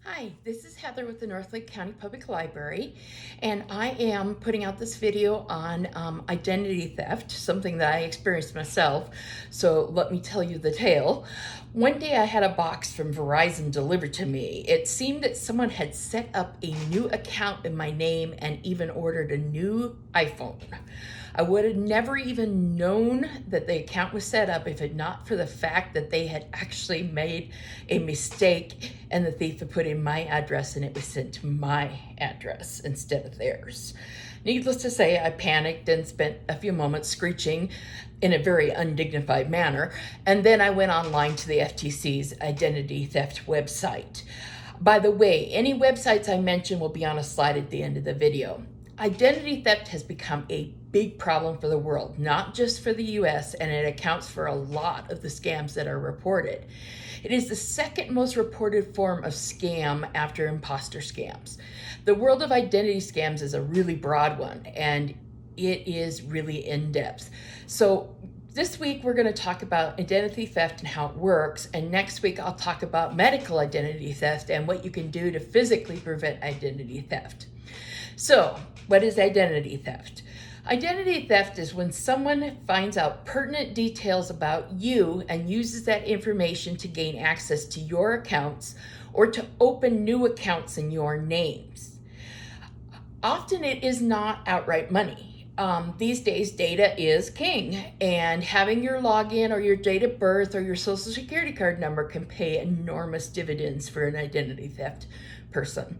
Hi, this is Heather with the Northlake County Public Library, and I am putting out this video on identity theft, something that I experienced myself, so let me tell you the tale. One day I had a box from Verizon delivered to me. It seemed that someone had set up a new account in my name and even ordered a new iPhone. I would have never even known that the account was set up if it not for the fact that they had actually made a mistake and the thief had put in my address and it was sent to my address instead of theirs. Needless to say, I panicked and spent a few moments screeching in a very undignified manner, and then I went online to the FTC's identity theft website. By the way, any websites I mention will be on a slide at the end of the video. Identity theft has become a big problem for the world, not just for the US, and it accounts for a lot of the scams that are reported. It is the second most reported form of scam after imposter scams. The world of identity scams is a really broad one, and it is really in-depth. So this week we're going to talk about identity theft and how it works, and next week I'll talk about medical identity theft and what you can do to physically prevent identity theft. So, what is identity theft? Identity theft is when someone finds out pertinent details about you and uses that information to gain access to your accounts or to open new accounts in your names. Often it is not outright money. These days, data is king, and having your login or your date of birth or your social security card number can pay enormous dividends for an identity theft person.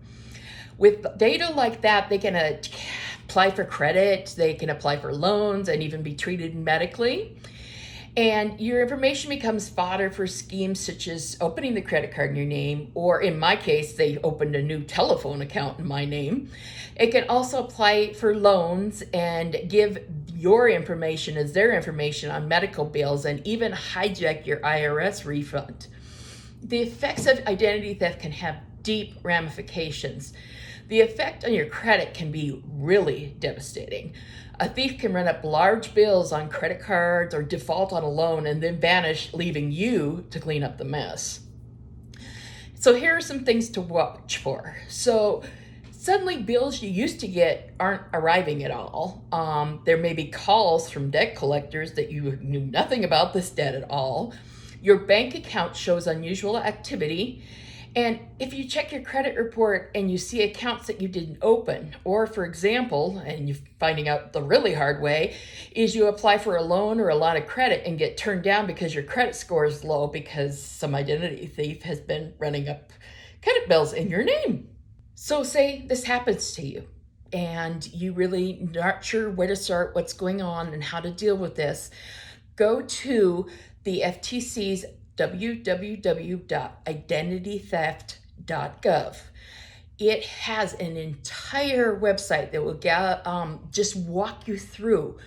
With data like that, they can apply for credit, they can apply for loans, and even be treated medically. And your information becomes fodder for schemes such as opening the credit card in your name, or in my case, they opened a new telephone account in my name. It can also apply for loans and give your information as their information on medical bills and even hijack your IRS refund. The effects of identity theft can have deep ramifications. The effect on your credit can be really devastating. A thief can run up large bills on credit cards or default on a loan and then vanish, leaving you to clean up the mess. So here are some things to watch for. So suddenly bills you used to get aren't arriving at all. There may be calls from debt collectors that you knew nothing about this debt at all. Your bank account shows unusual activity. And if you check your credit report and you see accounts that you didn't open, or for example, and you're finding out the really hard way, is you apply for a loan or a line of credit and get turned down because your credit score is low because some identity thief has been running up credit bills in your name. So say this happens to you and you really not sure where to start, what's going on, and how to deal with this. Go to the FTC's www.identitytheft.gov. It has an entire website that will just walk you through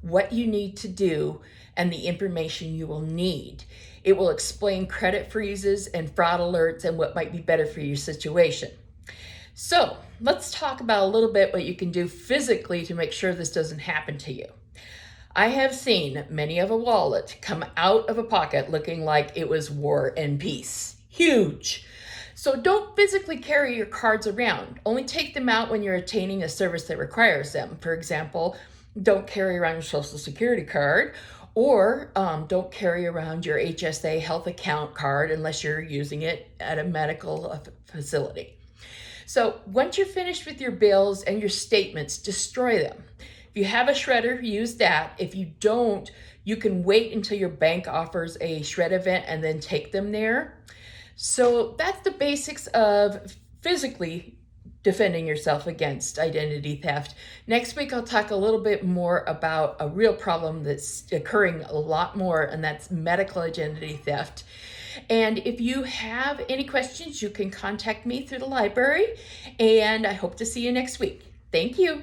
what you need to do and the information you will need. It will explain credit freezes and fraud alerts and what might be better for your situation. So let's talk about a little bit what you can do physically to make sure this doesn't happen to you. I have seen many of a wallet come out of a pocket looking like it was War and Peace. Huge. So don't physically carry your cards around. Only take them out when you're attaining a service that requires them. For example, don't carry around your social security card, or don't carry around your HSA health account card unless you're using it at a medical facility. So once you're finished with your bills and your statements, destroy them. If you have a shredder, use that. If you don't, you can wait until your bank offers a shred event and then take them there. So that's the basics of physically defending yourself against identity theft. Next week, I'll talk a little bit more about a real problem that's occurring a lot more, and that's medical identity theft. And if you have any questions, you can contact me through the library, and I hope to see you next week. Thank you.